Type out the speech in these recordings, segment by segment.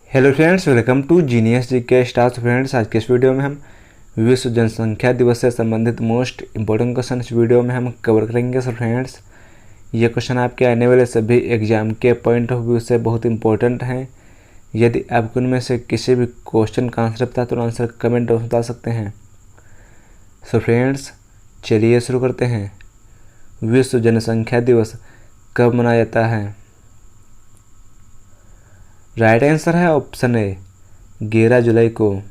Hello friends, welcome to genius जी के stars. Friends, आज के इस वीडियो में हम विश्व जनसंख्या दिवस से संबंधित मोस्ट इंपॉर्टेंट क्वेश्चन इस वीडियो में हम कवर करेंगे। सो फ्रेंड्स, ये क्वेश्चन आपके आने वाले सभी एग्जाम के पॉइंट ऑफ व्यू से बहुत इंपॉर्टेंट हैं। यदि आपको उनमें से किसी भी क्वेश्चन का आंसर पता है तो आंसर कमेंट में बता सकते हैं। सो फ्रेंड्स, चलिए शुरू करते हैं। विश्व जनसंख्या दिवस कब मनाया जाता है? राइट आंसर है ऑप्शन ए, 11 जुलाई को।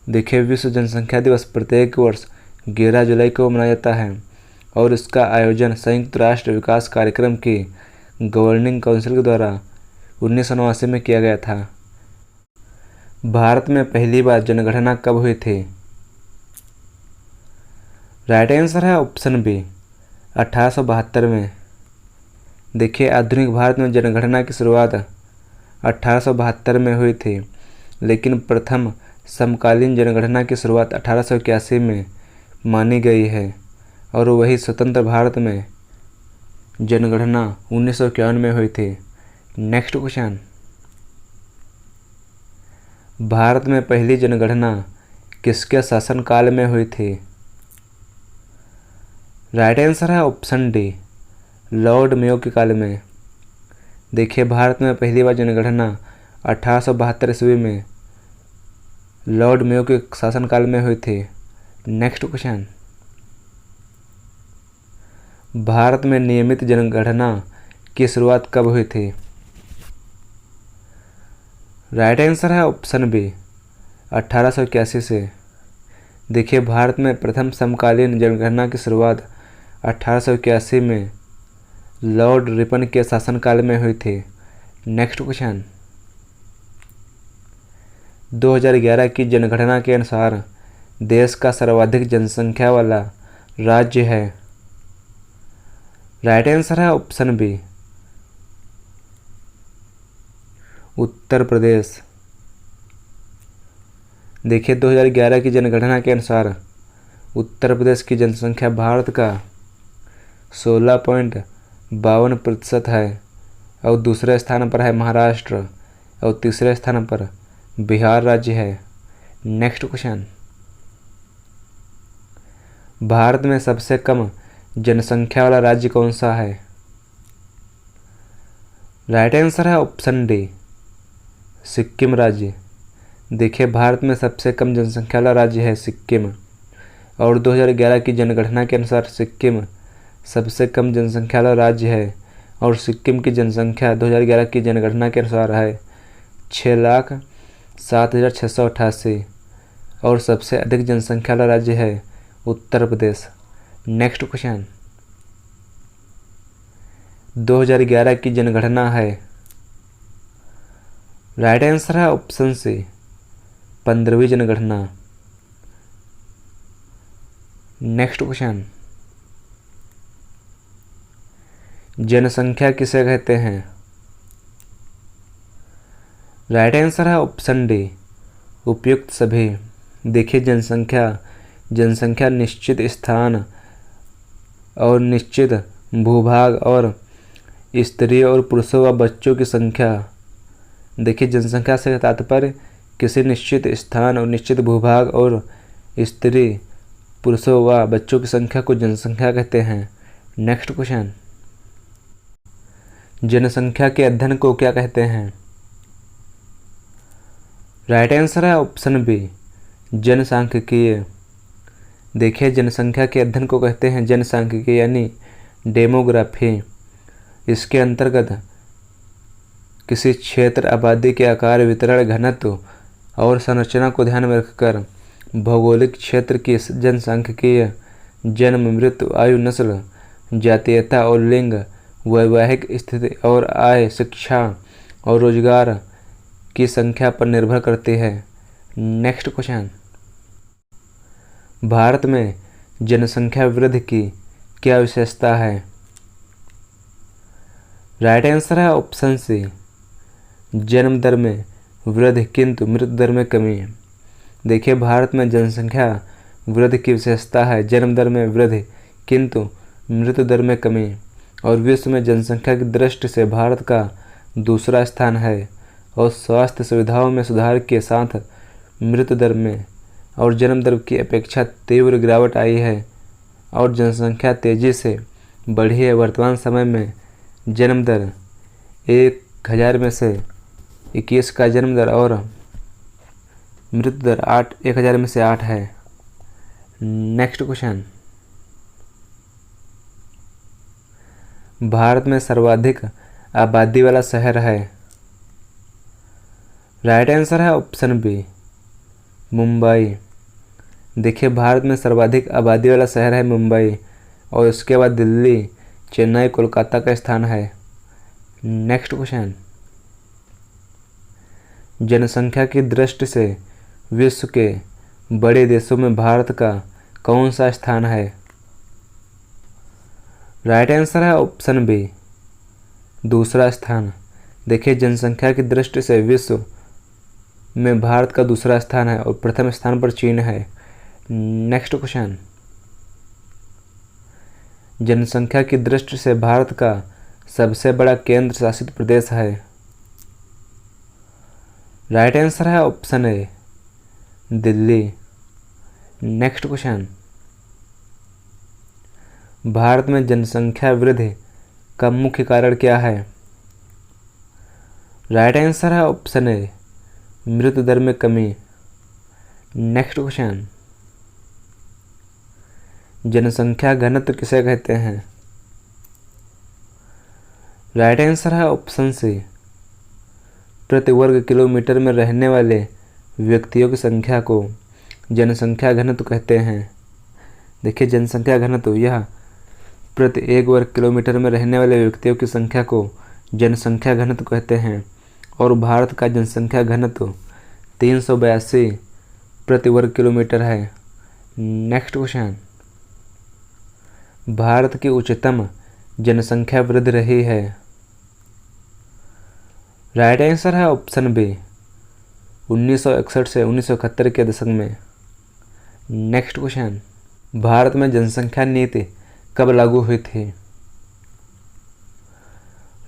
देखिए, विश्व जनसंख्या दिवस प्रत्येक वर्ष 11 जुलाई को मनाया जाता है और इसका आयोजन संयुक्त राष्ट्र विकास कार्यक्रम की गवर्निंग काउंसिल के द्वारा 1989 में किया गया था। भारत में पहली बार जनगणना कब हुई थी? राइट आंसर है ऑप्शन बी, 1872 में। देखिए, आधुनिक भारत में जनगणना की शुरुआत 1872 में हुई थी, लेकिन प्रथम समकालीन जनगणना की शुरुआत 1881 में मानी गई है और वही स्वतंत्र भारत में जनगणना 1951 में हुई थी। नेक्स्ट क्वेश्चन, भारत में पहली जनगणना किसके शासनकाल में हुई थी? राइट आंसर है ऑप्शन डी, लॉर्ड मेयो के काल में। देखिए, भारत में पहली बार जनगणना 1872 ईस्वी में लॉर्ड मेयो के शासनकाल में हुई थी। नेक्स्ट क्वेश्चन, भारत में नियमित जनगणना की शुरुआत कब हुई थी? राइट आंसर है ऑप्शन बी, 1881 से। देखिए, भारत में प्रथम समकालीन जनगणना की शुरुआत 1881 में लॉर्ड रिपन के शासनकाल में हुई थी। नेक्स्ट क्वेश्चन, 2011 की जनगणना के अनुसार देश का सर्वाधिक जनसंख्या वाला राज्य है? राइट आंसर है ऑप्शन बी, उत्तर प्रदेश। देखिए, 2011 की जनगणना के अनुसार उत्तर प्रदेश की जनसंख्या भारत का 16.52% है और दूसरे स्थान पर है महाराष्ट्र और तीसरे स्थान पर बिहार राज्य है। नेक्स्ट क्वेश्चन, भारत में सबसे कम जनसंख्या वाला राज्य कौन सा है? राइट आंसर है ऑप्शन डी, सिक्किम राज्य। देखिए, भारत में सबसे कम जनसंख्या वाला राज्य है सिक्किम और 2011 की जनगणना के अनुसार सिक्किम सबसे कम जनसंख्या वाला राज्य है और सिक्किम की जनसंख्या 2011 की जनगणना के अनुसार है 6,07,688 और सबसे अधिक जनसंख्या वाला राज्य है उत्तर प्रदेश। नेक्स्ट क्वेश्चन, 2011 की जनगणना है? राइट आंसर है ऑप्शन सी, 15वीं जनगणना। नेक्स्ट क्वेश्चन, जनसंख्या किसे कहते हैं? राइट आंसर है ऑप्शन डी, उपयुक्त सभी। देखिए, जनसंख्या निश्चित स्थान और निश्चित भूभाग और स्त्री और पुरुषों व बच्चों की संख्या। देखिए, जनसंख्या से तात्पर्य किसी निश्चित स्थान और निश्चित भूभाग और स्त्री पुरुषों व बच्चों की संख्या को जनसंख्या कहते हैं। नेक्स्ट क्वेश्चन, जनसंख्या के अध्ययन को क्या कहते हैं? राइट आंसर है ऑप्शन बी, जनसांख्यिकीय। देखिए, जनसंख्या के अध्ययन को कहते हैं जनसांख्यिकी यानी डेमोग्राफी। इसके अंतर्गत किसी क्षेत्र, आबादी के आकार, वितरण, घनत्व और संरचना को ध्यान में रखकर भौगोलिक क्षेत्र की जनसांख्यिकीय जन्म, मृत्यु, आयु, नस्ल, जातीयता और लिंग, वैवाहिक स्थिति और आय, शिक्षा और रोजगार की संख्या पर निर्भर करती है। नेक्स्ट क्वेश्चन, भारत में जनसंख्या वृद्धि की क्या विशेषता है? राइट आंसर है ऑप्शन सी, जन्म दर में वृद्धि किंतु मृत्यु दर में कमी। देखिए, भारत में जनसंख्या वृद्धि की विशेषता है जन्म दर में वृद्धि किंतु मृत्यु दर में कमी और विश्व में जनसंख्या की दृष्टि से भारत का दूसरा स्थान है और स्वास्थ्य सुविधाओं में सुधार के साथ मृत्यु दर में और जन्म दर की अपेक्षा तीव्र गिरावट आई है और जनसंख्या तेजी से बढ़ी है। वर्तमान समय में जन्म दर 1000 में से 21 का जन्म दर और मृत्यु दर 1000 में से 8 है। नेक्स्ट क्वेश्चन, भारत में सर्वाधिक आबादी वाला शहर है। राइट आंसर है ऑप्शन बी, मुंबई। देखिए, भारत में सर्वाधिक आबादी वाला शहर है मुंबई और उसके बाद दिल्ली, चेन्नई, कोलकाता का स्थान है। नेक्स्ट क्वेश्चन, जनसंख्या की दृष्टि से विश्व के बड़े देशों में भारत का कौन सा स्थान है। राइट आंसर है ऑप्शन बी, दूसरा स्थान। देखिए, जनसंख्या की दृष्टि से विश्व में भारत का दूसरा स्थान है और प्रथम स्थान पर चीन है। नेक्स्ट क्वेश्चन, जनसंख्या की दृष्टि से भारत का सबसे बड़ा केंद्र शासित प्रदेश है। राइट आंसर है option A, Delhi. Next question, Bharat में जनसंख्या वृद्धि का मुख्य कारण क्या है। राइट आंसर है ऑप्शन ए, मृत्यु दर में कमी। नेक्स्ट क्वेश्चन, जनसंख्या घनत्व किसे कहते हैं। राइट आंसर है ऑप्शन सी, प्रति वर्ग किलोमीटर में रहने वाले व्यक्तियों की संख्या को जनसंख्या घनत्व कहते हैं। देखिए, जनसंख्या घनत्व यह प्रति 1 वर्ग किलोमीटर में रहने वाले व्यक्तियों की संख्या को जनसंख्या घनत्व कहते हैं और भारत का जनसंख्या घनत्व 382 प्रति वर्ग किलोमीटर है। नेक्स्ट क्वेश्चन, भारत की उच्चतम जनसंख्या वृद्धि रही है। राइट आंसर है ऑप्शन बी, 1961 से 1971 के दशक में। नेक्स्ट क्वेश्चन, भारत में जनसंख्या नीति कब लागू हुई थी।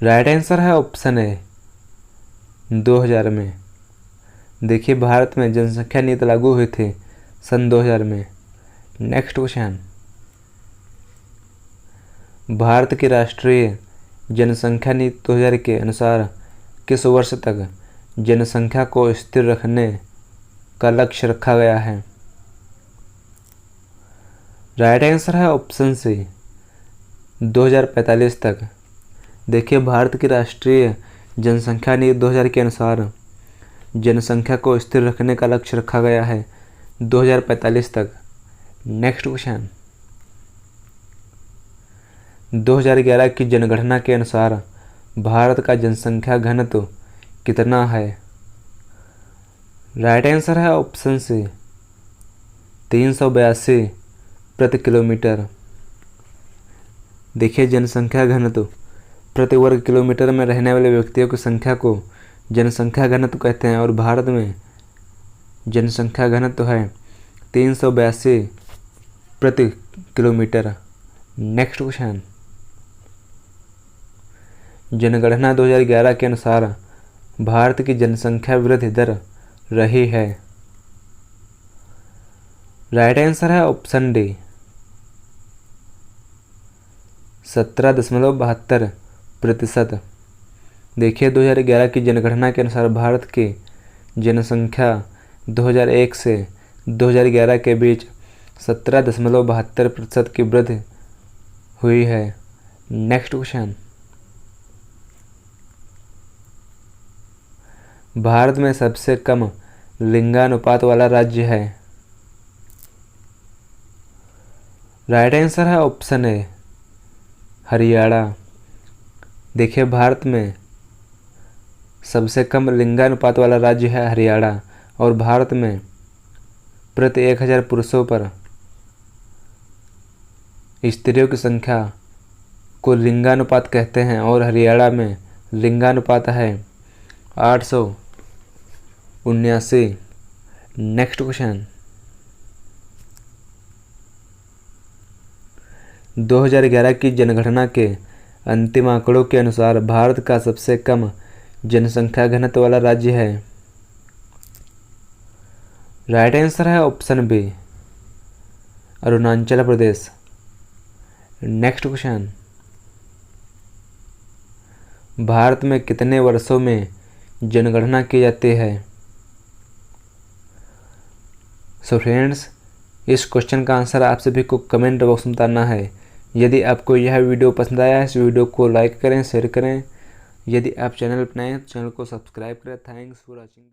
राइट आंसर है ऑप्शन ए, 2000 में। देखिए, भारत में जनसंख्या नीति लागू हुई थी सन 2000 में। नेक्स्ट क्वेश्चन, भारत की राष्ट्रीय जनसंख्या नीति 2000 के अनुसार किस वर्ष तक जनसंख्या को स्थिर रखने का लक्ष्य रखा गया है। राइट आंसर है ऑप्शन सी, 2045 तक। देखिए, भारत की राष्ट्रीय जनसंख्या नीति 2000 के अनुसार जनसंख्या को स्थिर रखने का लक्ष्य रखा गया है 2045 तक। नेक्स्ट क्वेश्चन, 2011 की जनगणना के अनुसार भारत का जनसंख्या घनत्व कितना है। राइट आंसर है ऑप्शन सी, 382 प्रति किलोमीटर। देखिए, जनसंख्या घनत्व प्रति वर्ग किलोमीटर में रहने वाले व्यक्तियों की संख्या को जनसंख्या घनत्व कहते हैं और भारत में जनसंख्या घनत्व है 382 प्रति किलोमीटर। नेक्स्ट क्वेश्चन, जनगणना 2011 के अनुसार भारत की जनसंख्या वृद्धि दर रही है। राइट आंसर है ऑप्शन डी, 17.72%। देखिए, 2011 की जनगणना के अनुसार भारत की जनसंख्या 2001 से 2011 के बीच 17.72% की वृद्धि हुई है। नेक्स्ट क्वेश्चन, भारत में सबसे कम लिंगानुपात वाला राज्य है। राइट आंसर है ऑप्शन ए, हरियाणा। देखिए, भारत में सबसे कम लिंगानुपात वाला राज्य है हरियाणा और भारत में प्रति 1000 पुरुषों पर स्त्रियों की संख्या को लिंगानुपात कहते हैं और हरियाणा में लिंगानुपात है 879। नेक्स्ट क्वेश्चन, 2011 की जनगणना के अंतिम आंकड़ों के अनुसार भारत का सबसे कम जनसंख्या घनत्व वाला राज्य है? राइट आंसर है option B, Arunachal Pradesh. Next question, Bharat में कितने वर्षों में जनगणना की जाती है? सो फ्रेंड्स, इस क्वेश्चन का आंसर आप सभी को कमेंट बॉक्स में बताना है। यदि आपको यह वीडियो पसंद आया है इस वीडियो को लाइक करें, शेयर करें। यदि आप चैनल पर नए हैं तो चैनल को सब्सक्राइब करें। Thanks for watching.